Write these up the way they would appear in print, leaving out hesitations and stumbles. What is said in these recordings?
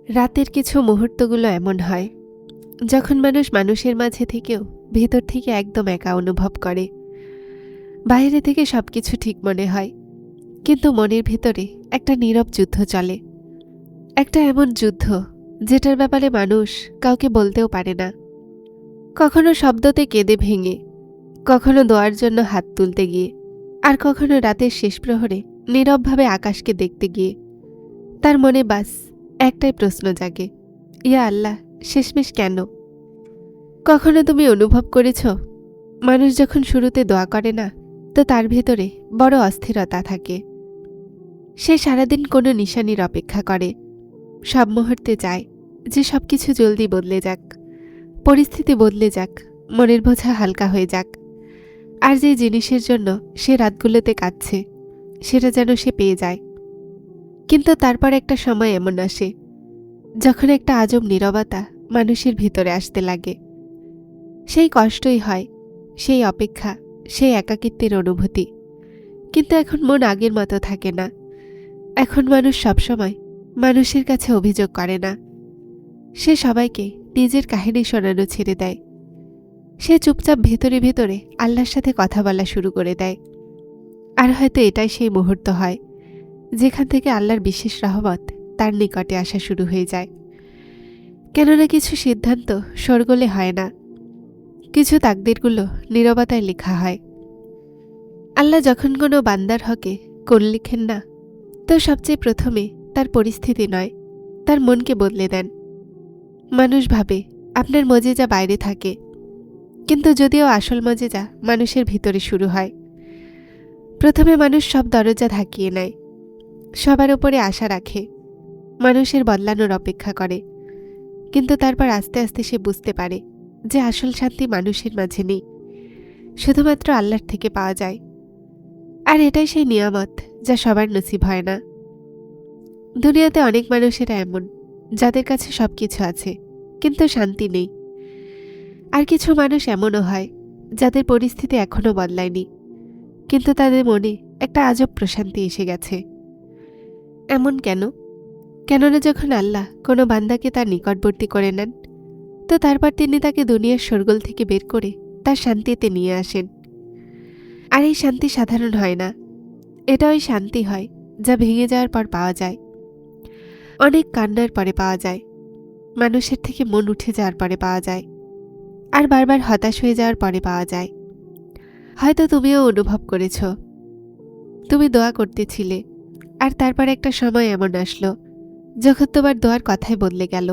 রাতের কিছু মুহূর্তগুলো এমন হয় যখন মানুষ মানুষের মাঝে থেকেও ভেতর থেকে একদম একা অনুভব করে। বাইরে থেকে সবকিছু ঠিক মনে হয়, কিন্তু মনের ভিতরে একটা নীরব যুদ্ধ চলে। একটা এমন যুদ্ধ যেটার ব্যাপারে মানুষ কাউকে বলতেও পারে না। কখনো শব্দতে কেঁদে ভেঙে, কখনো দোয়ার জন্য হাত তুলতে গিয়ে, আর কখনো রাতের শেষ প্রহরে নীরবভাবে আকাশকে দেখতে গিয়ে তার মনে বাস একটাই প্রশ্ন জাগে, ইয়া আল্লাহ, শেষমেশ কেন? কখনো তুমি অনুভব করেছ, মানুষ যখন শুরুতে দোয়া করে না, তো তার ভেতরে বড় অস্থিরতা থাকে। সে সারাদিন কোনো নিশানির অপেক্ষা করে, সব মুহূর্তে চায় যে সবকিছু জলদি বদলে যাক, পরিস্থিতি বদলে যাক, মনের বোঝা হালকা হয়ে যাক। আর যে জিনিসের জন্য সে রাতগুলোতে কাঁদছে, সেটা যেন সে পেয়ে যায়। কিন্তু তারপর একটা সময় এমন আসে যখন একটা আজব নীরবতা মানুষের ভিতরে আসতে লাগে। সেই কষ্টই হয়, সেই অপেক্ষা, সেই একাকিত্বের অনুভূতি। কিন্তু এখন মন আগের মতো থাকে না। এখন মানুষ সবসময় মানুষের কাছে অভিযোগ করে না। সে সবাইকে নিজের কাহিনী শোনানো ছেড়ে দেয়। সে চুপচাপ ভেতরে ভেতরে আল্লাহর সাথে কথা বলা শুরু করে দেয়। আর হয়তো এটাই সেই মুহূর্ত হয় যেখান থেকে আল্লাহর বিশেষ রহমত তার নিকটে আসা শুরু হয়ে যায়। কেননা কিছু সিদ্ধান্ত শোরগোলে হয় না, কিছু তাকদিরগুলো নীরবতায় লেখা হয়। আল্লাহ যখন কোনো বান্দার হকে কোন লিখেন না, তো সবচেয়ে প্রথমে তার পরিস্থিতি নয়, তার মনকে বদলে দেন। মানুষ ভাবে আপনার মজেজা বাইরে থাকে, কিন্তু যদিও আসল মজেজা মানুষের ভিতরে শুরু হয়। প্রথমে মানুষ সব দরজা ধাকিয়ে নেয়, সবার উপরে আশা রাখে, মানুষের বদলানোর অপেক্ষা করে। কিন্তু তারপর আস্তে আস্তে সে বুঝতে পারে যে আসল শান্তি মানুষের মাঝে নেই, শুধুমাত্র আল্লাহর থেকে পাওয়া যায়। আর এটাই সেই নিয়ামত যা সবার নসিব হয় না। দুনিয়াতে অনেক মানুষেরা এমন যাদের কাছে সবকিছু আছে, কিন্তু শান্তি নেই। আর কিছু মানুষ এমনও হয় যাদের পরিস্থিতি এখনো বদলায়নি, কিন্তু তাদের মনে একটা আজব প্রশান্তি এসে গেছে। এমন কেন? কেননা যখন আল্লাহ কোনো বান্দাকে তার নিকটবর্তী করে নেন, তো তারপর তিনি তাকে দুনিয়ার শোরগোল থেকে বের করে তার শান্তিতে নিয়ে আসেন। আর এই শান্তি সাধারণ হয় না, এটা ওই শান্তি হয় যা ভেঙে যাওয়ার পর পাওয়া যায়, অনেক কান্নার পরে পাওয়া যায়, মানুষের থেকে মন উঠে যাওয়ার পরে পাওয়া যায়, আর বারবার হতাশ হয়ে যাওয়ার পরে পাওয়া যায়। হয়তো তুমিও অনুভব করেছ, তুমি দোয়া করতেছিলে, আর তারপর একটা সময় এমন আসলো যখন তোমার দোয়ার কথাই বদলে গেল।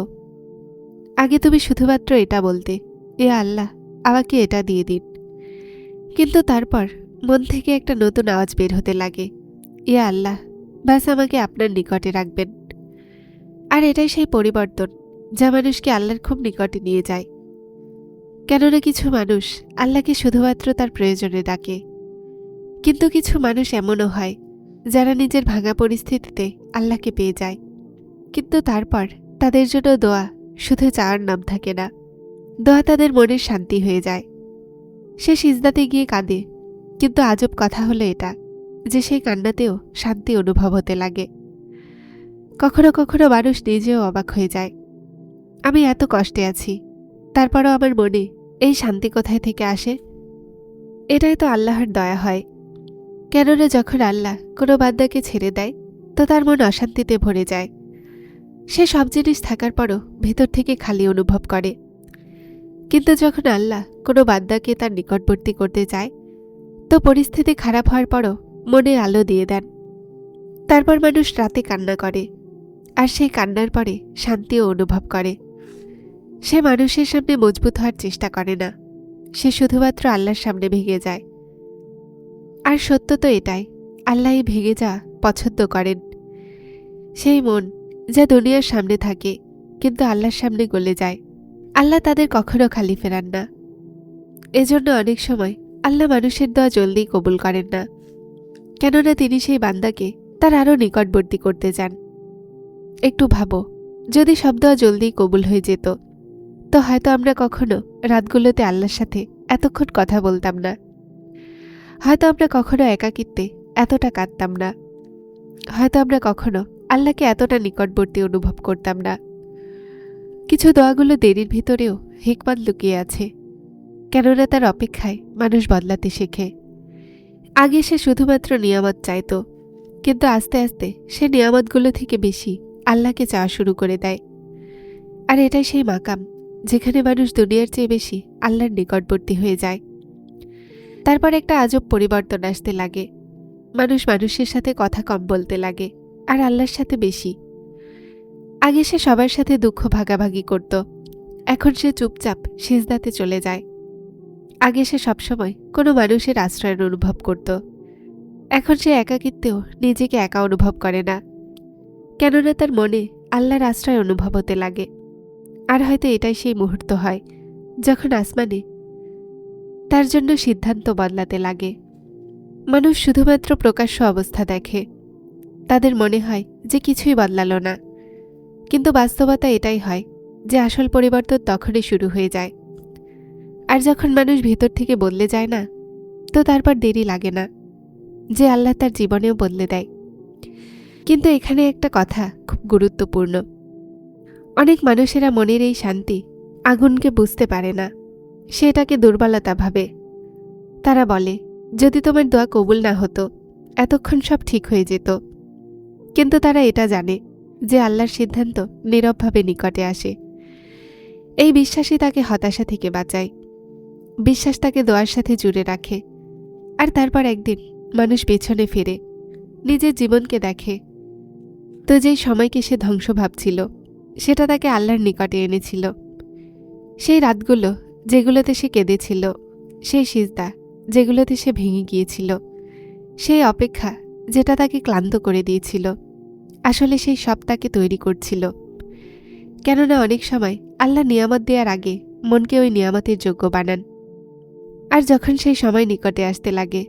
আগে তুমি শুধুমাত্র এটা বলতে, এ আল্লাহ, আমাকে এটা দিয়ে দিন। কিন্তু তারপর মন থেকে একটা নতুন আওয়াজ বের হতে লাগে, এ আল্লাহ, ব্যাস আমাকে আপনার নিকটে রাখবেন। আর এটাই সেই পরিবর্তন যা মানুষকে আল্লাহর খুব নিকটে নিয়ে যায়। কেননা কিছু মানুষ আল্লাহকে শুধুমাত্র তার প্রয়োজনে ডাকে, কিন্তু কিছু মানুষ এমনও হয় যারা নিজের ভাঙা পরিস্থিতিতে আল্লাহকে পেয়ে যায়। কিন্তু তারপর তাদের জন্য দোয়া শুধু চাওয়ার নাম থাকে না, দোয়া তাদের মনের শান্তি হয়ে যায়। সে সিজদাতে গিয়ে কাঁদে, কিন্তু আজব কথা হলো এটা যে সেই কান্নাতেও শান্তি অনুভব হতে লাগে। কখনো কখনো মানুষ নিজেও অবাক হয়ে যায়, আমি এত কষ্টে আছি, তারপরও আমার মনে এই শান্তি কোথায় থেকে আসে? এটাই তো আল্লাহর দয়া হয়। কেননা যখন আল্লাহ কোনো বান্দাকে ছেড়ে দেয়, তো তার মন অশান্তিতে ভরে যায়। সে সব জিনিস থাকার পরও ভেতর থেকে খালি অনুভব করে। কিন্তু যখন আল্লাহ কোনো বান্দাকে তার নিকটবর্তী করতে চায়, তো পরিস্থিতি খারাপ হওয়ার পরও মনে আলো দিয়ে দেন। তারপর মানুষ রাতে কান্না করে, আর সেই কান্নার পরে শান্তিও অনুভব করে। সে মানুষের সামনে মজবুত হওয়ার চেষ্টা করে না, সে শুধুমাত্র আল্লাহর সামনে ভেঙে যায়। আর সত্য তো এটাই, আল্লাহ এই ভেঙে যাওয়া পছন্দ করেন। সেই মন যা দুনিয়ার সামনে থাকে কিন্তু আল্লাহর সামনে গলে যায়, আল্লাহ তাদের কখনো খালি ফেরান না। এজন্য অনেক সময় আল্লাহ মানুষের দোয়া জলদি কবুল করেন না, কেননা তিনি সেই বান্দাকে তার আরও নিকটবর্তী করতে চান। একটু ভাবো, যদি সব দোয়া জলদি কবুল হয়ে যেত, তো হয়তো আমরা কখনো রাতগুলোতে আল্লাহর সাথে এতক্ষণ কথা বলতাম না, হয়তো আমরা কখনো একাকিত্বে এতটা কাঁদতাম না, হয়তো আমরা কখনো আল্লাহকে এতটা নিকটবর্তী অনুভব করতাম না। কিছু দোয়াগুলো দেরির ভিতরেও হিকমত লুকিয়ে আছে, কেননা তার অপেক্ষায় মানুষ বদলাতে শেখে। আগে সে শুধুমাত্র নিয়ামত চাইত, কিন্তু আস্তে আস্তে সে নিয়ামতগুলো থেকে বেশি আল্লাহকে চাওয়া শুরু করে দেয়। আর এটাই সেই মাকাম যেখানে মানুষ দুনিয়ার চেয়ে বেশি আল্লাহর নিকটবর্তী হয়ে যায়। তারপর একটা আজব পরিবর্তন আসতে লাগে। মানুষ মানুষের সাথে কথা কম বলতে লাগে, আর আল্লাহর সাথে বেশি। আগে সে সবার সাথে দুঃখ ভাগাভাগি করত, এখন সে চুপচাপ সিজদাতে চলে যায়। আগে সে সবসময় কোনো মানুষের আশ্রয়ের অনুভব করত, এখন সে একাকিত্বেও নিজেকে একা অনুভব করে না, কেননা তার মনে আল্লাহর আশ্রয় অনুভব হতে লাগে। আর হয়তো এটাই সেই মুহূর্ত হয় যখন আসমানে তার জন্য সিদ্ধান্ত বদলাতে লাগে। মানুষ শুধুমাত্র প্রকাশ্য অবস্থা দেখে, তাদের মনে হয় যে কিছুই বদলালো না, কিন্তু বাস্তবতা এটাই হয় যে আসল পরিবর্তন তখনই শুরু হয়ে যায়। আর যখন মানুষ ভেতর থেকে বদলে যায় না, তো তারপর দেরি লাগে না যে আল্লাহ তার জীবনেও বদলে দেয়। কিন্তু এখানে একটা কথা খুব গুরুত্বপূর্ণ। অনেক মানুষেরা মনের এই শান্তি আগুনকে বুঝতে পারে না, সে এটাকে দুর্বলতা ভাবে। তারা বলে, যদি তোমার দোয়া কবুল না হতো এতক্ষণ সব ঠিক হয়ে যেত। কিন্তু তারা এটা জানে যে আল্লাহর সিদ্ধান্ত নীরবভাবে নিকটে আসে। এই বিশ্বাসই তাকে হতাশা থেকে বাঁচায়। বিশ্বাস তাকে দোয়ার সাথে জুড়ে রাখে। আর তারপর একদিন মানুষ পেছনে ফিরে নিজের জীবনকে দেখে, তো যেই সময়কে সে ধ্বংস ভাবছিল সেটা তাকে আল্লাহর নিকটে এনেছিল। সেই রাতগুলো যেগুলোতে সে কেঁদেছিল, সেই সিজদা যেগুলোতে সে ভেঙে গিয়েছিল, সেই অপেক্ষা যেটা তাকে ক্লান্ত করে দিয়েছিল, আসলে সেই সব তাকে তৈরি করছিল। কেননা অনেক সময় আল্লাহ নিয়ামত দেওয়ার আগে মনকে ওই নিয়ামতের যোগ্য বানান। আর যখন সেই সময় নিকটে আসতে লাগে,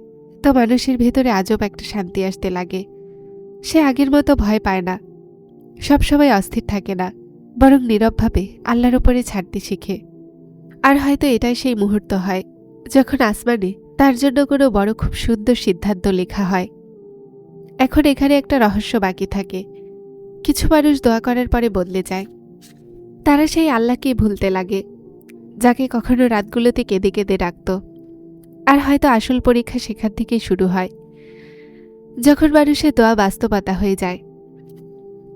তো মানুষের ভেতরে আজব একটা শান্তি আসতে লাগে। সে আগের মতো ভয় পায় না, সবসময় অস্থির থাকে না, বরং নীরবভাবে আল্লাহর উপরে ছাড়তে শিখে। আর হয়তো এটাই সেই মুহূর্ত হয় যখন আসমানে তার জন্য কোনো বড় খুব সুন্দর সিদ্ধান্ত লেখা হয়। এখন এখানে একটা রহস্য বাকি থাকে। কিছু মানুষ দোয়া করার পরে বদলে যায়। তারা সেই আল্লাহকেই ভুলতে লাগে, যাকে কখনো রাতগুলোতে কেঁদে কেঁদে ডাকত। আর হয়তো আসল পরীক্ষা সেখান থেকেই শুরু হয়, যখন মানুষের দোয়া বাস্তবতা হয়ে যায়।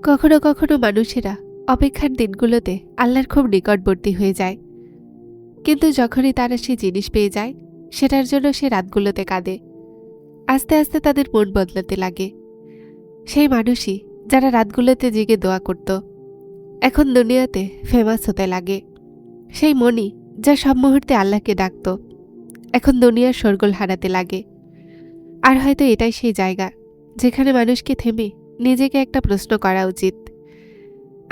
কখনো কখনো মানুষেরা অপেক্ষার দিনগুলোতে আল্লাহর খুব নিকটবর্তী হয়ে যায়, কিন্তু যখনই তারা সে জিনিস পেয়ে যায় সেটার জন্য সে রাতগুলোতে কাঁদে। আস্তে আস্তে তাদের মন বদলাতে লাগে। সেই মানুষই যারা রাতগুলোতে জেগে দোয়া করত, এখন দুনিয়াতে ফেমাস হতে লাগে। সেই মনই যা সব মুহূর্তে আল্লাহকে ডাকত, এখন দুনিয়ার শোরগোল হারাতে লাগে। আর হয়তো এটাই সেই জায়গা যেখানে মানুষকে থেমে নিজেকে একটা প্রশ্ন করা উচিত,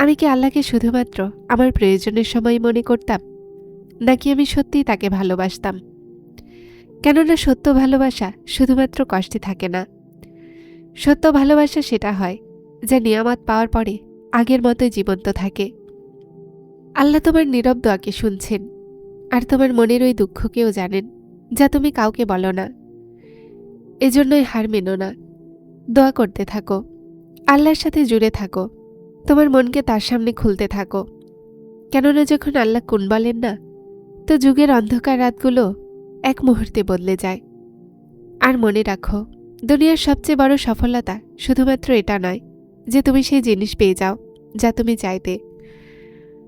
আমি কি আল্লাহকে শুধুমাত্র আমার প্রয়োজনের সময় মনে করতাম, নাকি আমি সত্যিই তাকে ভালোবাসতাম? কেননা সত্য ভালোবাসা শুধুমাত্র কষ্টে থাকে না। সত্য ভালোবাসা সেটা হয় যা নিয়ামত পাওয়ার পরে আগের মতোই জীবন্ত থাকে। আল্লাহ তোমার নীরব দোয়াকে শুনছেন, আর তোমার মনের ওই দুঃখকেও জানেন যা তুমি কাউকে বলো না। এজন্যই হার মেনো না, দোয়া করতে থাকো, আল্লাহর সাথে জুড়ে থাকো, তোমার মনকে তার সামনে খুলতে থাকো। কেননা যখন আল্লাহ কোন বলেন না, তো যুগের অন্ধকার রাতগুলো এক মুহূর্তে বদলে যায়। আর মনে রাখো, দুনিয়ার সবচেয়ে বড় সফলতা শুধুমাত্র এটা নয় যে তুমি সেই জিনিস পেয়ে যাও যা তুমি চাইতে,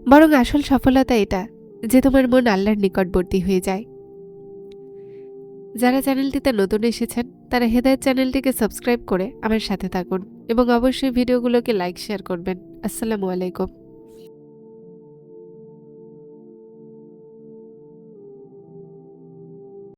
বরং আসল সফলতা এটা যে তোমার মন আল্লাহর নিকটবর্তী হয়ে যায়। যারা চ্যানেলটিতে নতুন এসেছেন তারা হেদায়েত চ্যানেলটিকে সাবস্ক্রাইব করে আমার সাথে থাকুন এবং অবশ্যই ভিডিওগুলোকে লাইক শেয়ার করবেন। আসসালামু আলাইকুম।